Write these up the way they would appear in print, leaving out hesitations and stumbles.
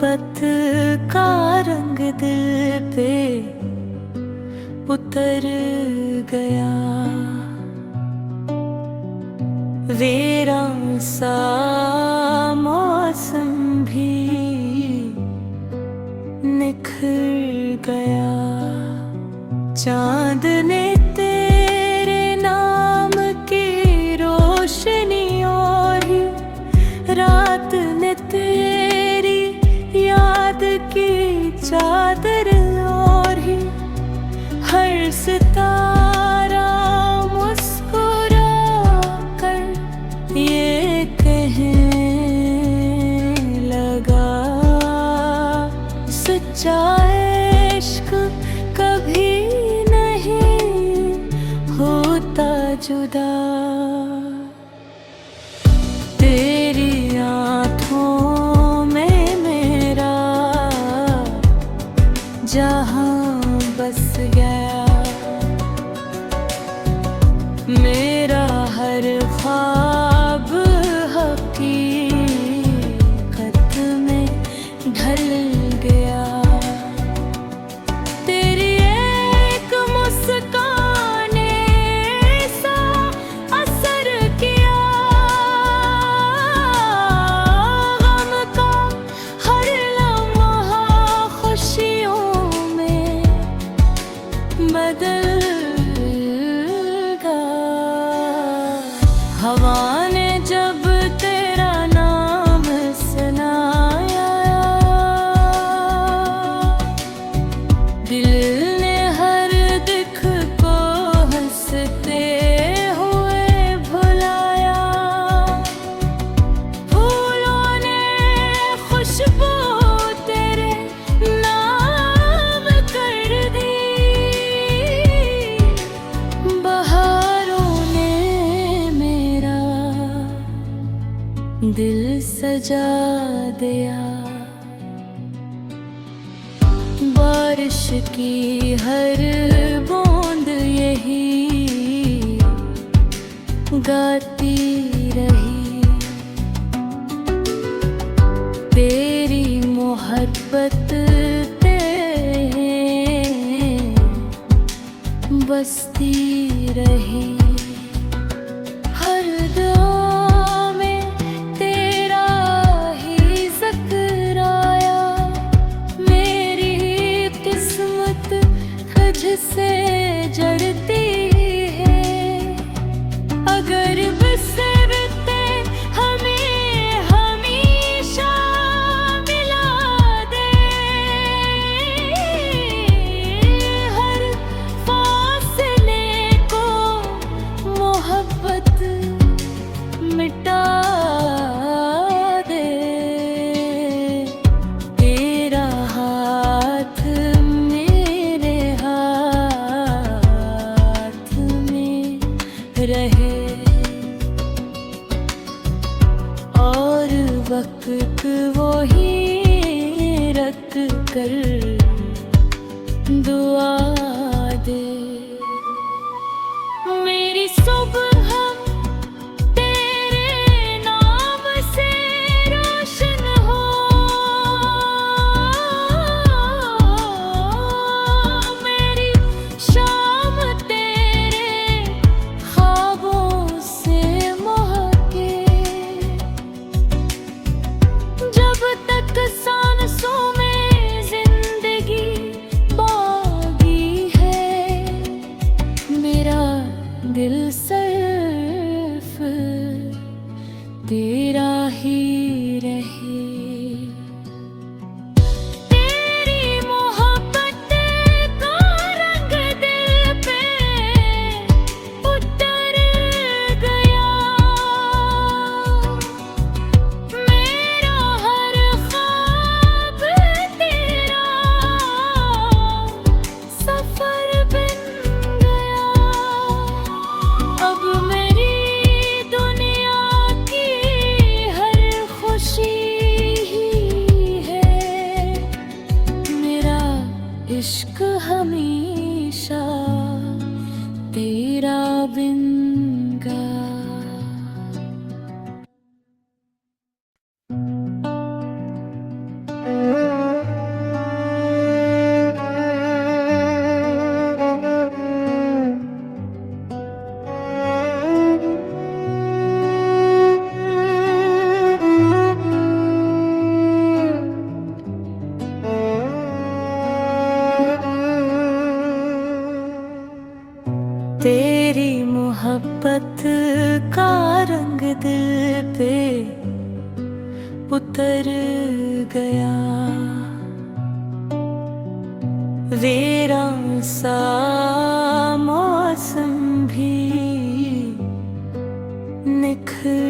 मोहब्बत का रंग दिल पे उतर गया। वीरान सा मौसम भी निखर गया। चांद ने तेरे नाम की रोशनी और ही, रात ने तेरी याद की चादर और ही, हर सितारा मुस्कुरा कर ये कहने लगा, सच्चा इश्क कभी नहीं होता जुदा। तेरी आँखों में मेरा जहां बस गया। मेरा हर ख्वाब हकीकत में ढल गया। तेरी एक मुस्कान ने सा असर किया। गम का हर लम्हा खुशियों में बदल गया। हवा ने जब तेरा नाम सुनाया, दिल ने हर दिख को हंसते हुए भुलाया। फूलों ने खुशबू तेरे नाम कर दी। बहारों ने मेरा दिल सजा दिया। बारिश की हर बूंद यही गाती रही। तेरी मोहब्बत पे बसती रही। हर दुआ में तेरा ही ज़िक्र आया। मेरी किस्मत तुझसे जड़ती है। अगर बिसरते हमें हमेशा मिला दे। हर फासले को मोहब्बत मिटा दे। तेरा हाथ मेरे हाथ में रहे और वक्त वो ही रख कर दुआ दे। मेरी सुबह तेरे नाम से रोशन हो। मेरी शाम तेरे ख्वाबों से महके। जब तक सांसों में जिंदगी बाकी है, मेरा दिल सिर्फ तेरा ही रहे। तेरी मोहब्बत का रंग दिल पे उतर गया। मेरा हर ख्वाब तेरा सफर बन गया। अब मेरी दुनिया की हर खुशी ही है। मेरा इश्क हमेशा तेरा बिन गा। तेरी मोहब्बत का रंग दिल पे उतर गया। वीरान सा मौसम भी निखर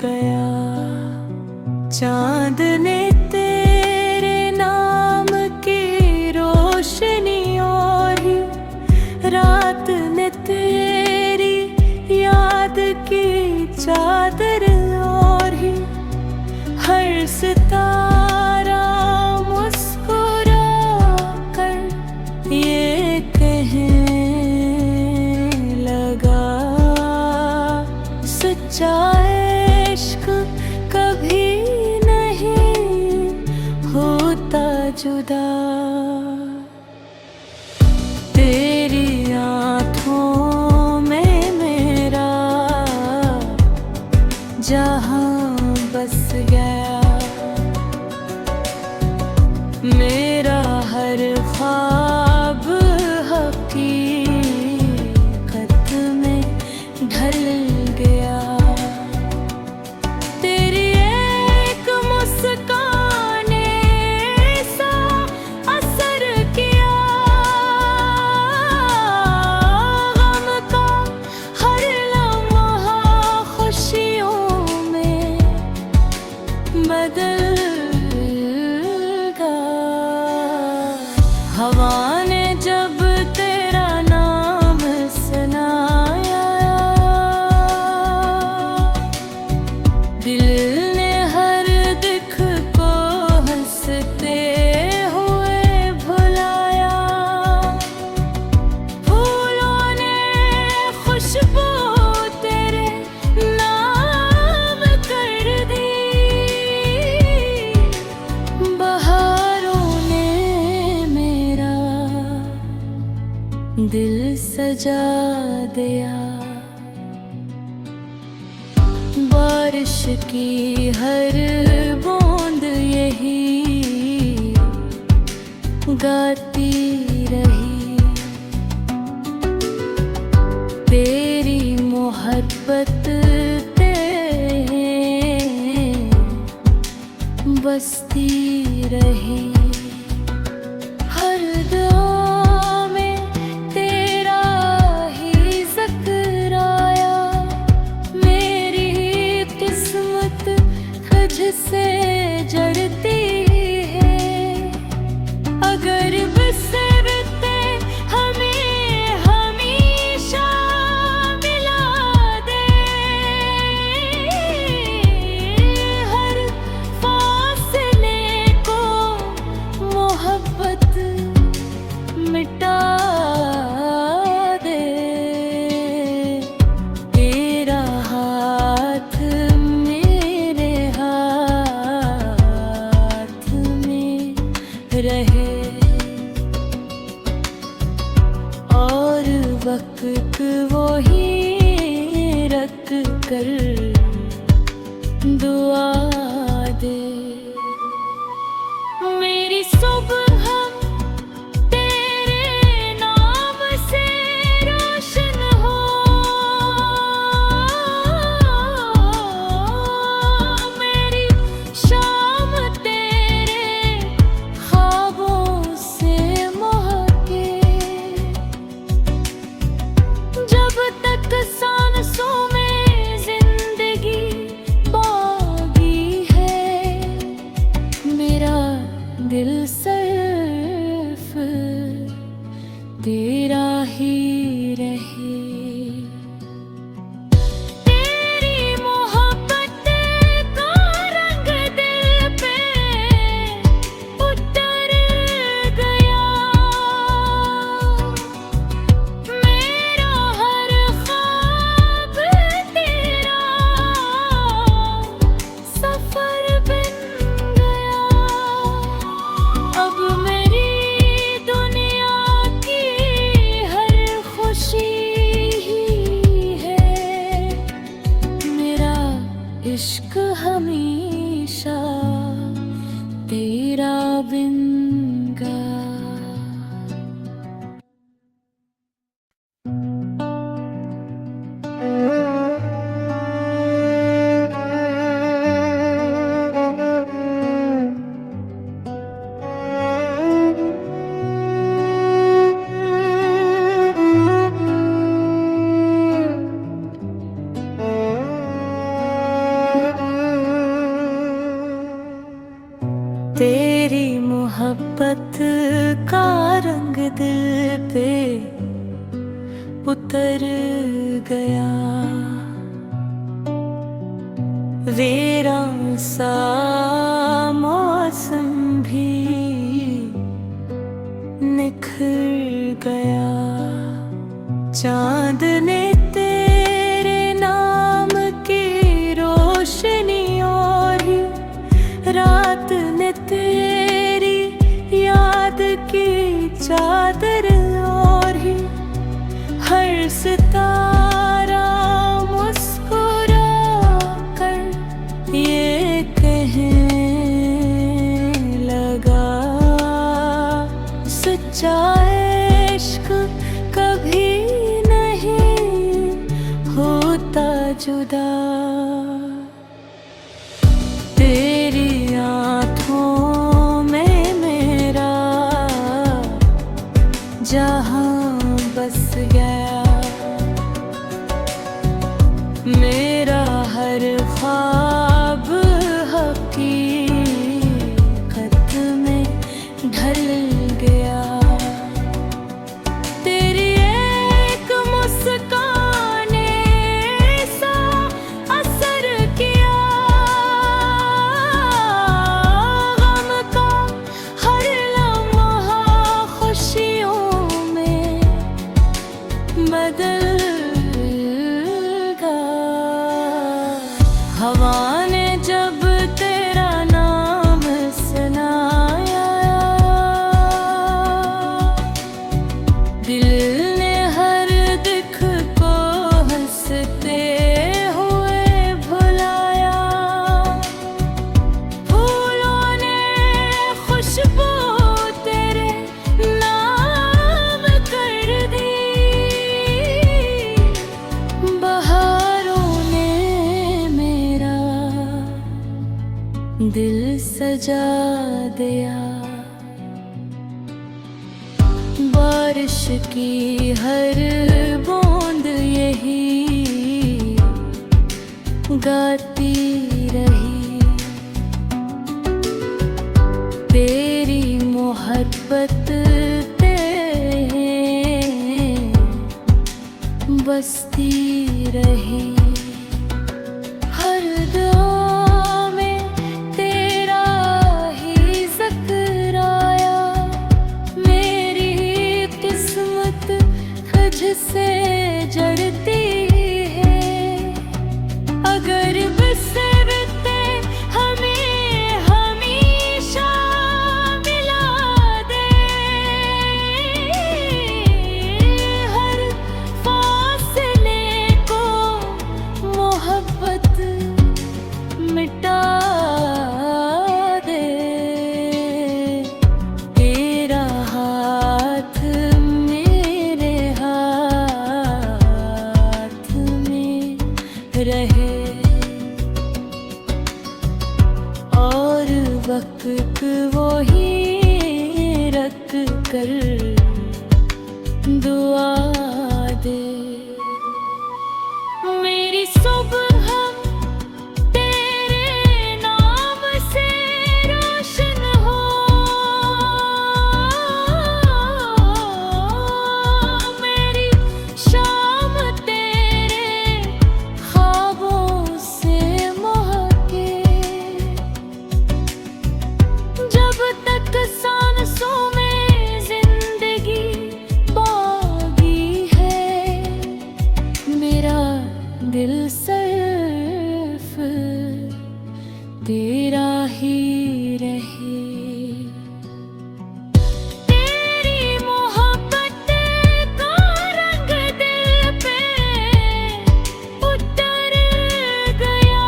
गया। चांद ने तेरे नाम की रोशनी और ही, रात ने तेरी याद की चादर और ही, हर सितारा मुस्कुरा कर ये कहने लगा, सच्चा इश्क कभी नहीं होता जुदा। तेरी आँखों में मेरा जहां बस गया। मेरा हर ख्वाब हकीकत में ढल गया। तेरी एक मुस्कान ने सा असर किया। गम का हर लम्हा खुशियों में बदल गया। हवा ने जब तेरा नाम सुनाया, दिल ने हर दिख को हंसते हुए भुलाया। फूलों ने खुशबू तेरे नाम कर दी। बहारों ने मेरा दिल सजा दिया। बारिश की हर बूंद यही गाती रही। तेरी मोहब्बत पे बसती रही। हर दुआ में तेरा ही ज़िक्र आया। मेरी किस्मत तुझसे जड़ती है। अगर बिसरते हमें हमेशा मिला दे। हर फासले को मोहब्बत मिटा दे। तेरा हाथ मेरे हाथ में रहे और वक्त वो ही रख कर दुआ दे। मेरी सुबह तेरे नाम से रोशन हो। मेरी शाम तेरे ख्वाबों से महके। जब तक सांसों में जिंदगी बाकी है, मेरा दिल सिर्फ तेरा ही रहे। तेरी मोहब्बत का रंग दिल पे उतर गया। मेरा हर ख्वाब तेरा सफर बन गया। अब मेरी दुनिया की हर खुशी पे उतर गया। वीरान सा मौसम भी निखर गया। चांद ने तेरे नाम की रोशनी और ही, रात ने तेरी याद की चादर और ही, हर सितारा मुस्कुरा कर ये कहने लगा, सच्चा इश्क कभी नहीं होता जुदा। तेरी आँखों में मेरा जहां बस गया। मेरा हर ख्वाब हकीकत में ढल गया। तेरी एक मुस्कान ने सा असर किया। गम का हर लम्हा खुशियों में बदल गया। हवा ने जब तेरा नाम सुनाया, दिल ने हर दिख को हंसते हुए भुलाया। फूलों ने खुशबू तेरे नाम कर दी। बहारों ने मेरा दिल सजा दिया। बारिश की हर बूंद यही गाती रही। तेरी मोहब्बत बसती रही। हर दुआ में तेरा ही जिक्र आया। मेरी किस्मत तुझसे जड़ती है। अगर बिसरते हमें हमेशा मिला दे। हर फासले को मोहब्बत मिटा दे। तेरा हाथ मेरे हाथ में रहे और वक्त वो ही रख कर दुआ दे। मेरी सुबह तेरे नाम से रोशन हो। मेरी शाम तेरे ख्वाबों से महके। जब तक सांसों में जिंदगी बाकी है, मेरा दिल सिर्फ तेरा ही रहे। तेरी मोहब्बत का रंग दिल पे उतर गया।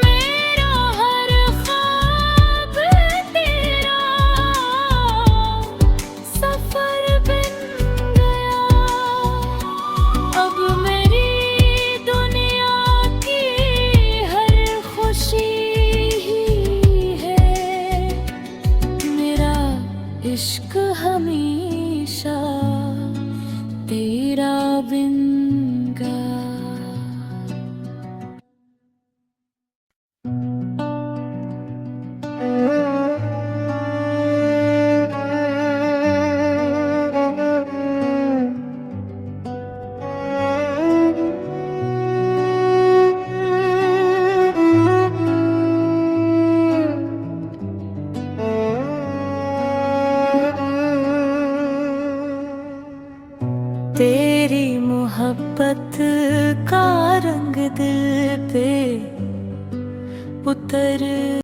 मेरा हर ख्वाब तेरा सफर बन गया। अब मेरी दुनिया की हर खुशी ही है। मेरा इश्क हमेशा तेरा बिन गा। तेरी मोहब्बत का रंग दिल पे उतर